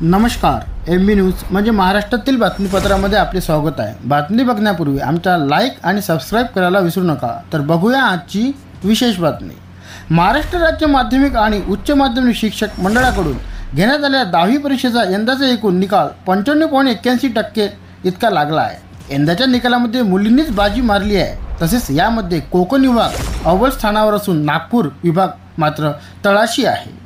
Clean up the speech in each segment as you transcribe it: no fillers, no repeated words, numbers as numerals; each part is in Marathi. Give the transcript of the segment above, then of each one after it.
नमस्कार, MB न्यूज म्हणजे महाराष्ट्रातील बातमीपत्रामध्ये आपले स्वागत आहे। बातमी बघण्यापूर्वी आमचा लाईक आणि सबस्क्राईब करायला विसरू नका। तर बघूया आजची विशेष बातमी। महाराष्ट्र राज्य माध्यमिक आणि उच्च माध्यमिक शिक्षक मंडळाकडून घेण्यात आलेल्या 10वी परीक्षेचा यंदाचा एकूण निकाल 95.81% इतका लागला आहे। यंदाच्या निकालामध्ये मुलींनीच बाजी मारली आहे। तसेच यामध्ये कोकण विभाग अव्वल स्थानावर असून नागपूर विभाग मात्र तळाशी आहे।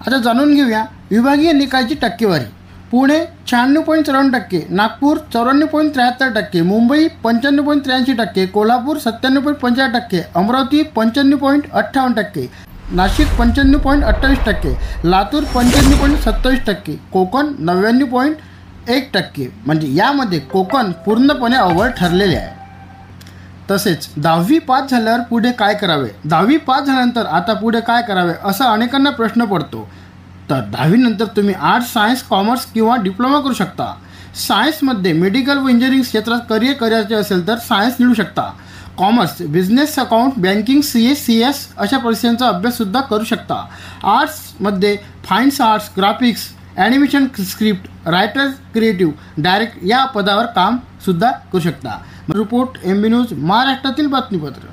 आता जाणून घेऊया विभागीय निकालाची टक्केवारी। पुणे 96.54%, नागपूर 94.73%, मुंबई 95.83%, कोल्हापूर 97.50%, अमरावती 95.58%, नाशिक 95.28%, लातूर 95.27%, कोकण 99.1%। म्हणजे यामध्ये कोकण पूर्णपणे अव्वल ठरलेले आहे। तसेच 10वी पास झाल्यावर पुढे काय करावे, 10वी पास झाल्यानंतर आता पुढे काय करावे असा अनेकांना प्रश्न पडतो। तर 10वी नंतर तुम्ही आर्ट्स, सायन्स, कॉमर्स किंवा डिप्लोमा करू शकता। सायन्समध्ये मेडिकल व इंजिनिअरिंग क्षेत्रात करिअर करायचे असेल तर सायन्स निवडू शकता। Commerce business, account, banking, CA, CS अशा परीक्षांचा अभ्याससुद्धा करू शकता। आर्ट्समध्ये fine arts, graphics, animation, script writer, creative direct या पदावर कामसुद्धा करू शकता। रिपोर्ट MB न्यूज, महाराष्ट्रातील बातमीपत्र।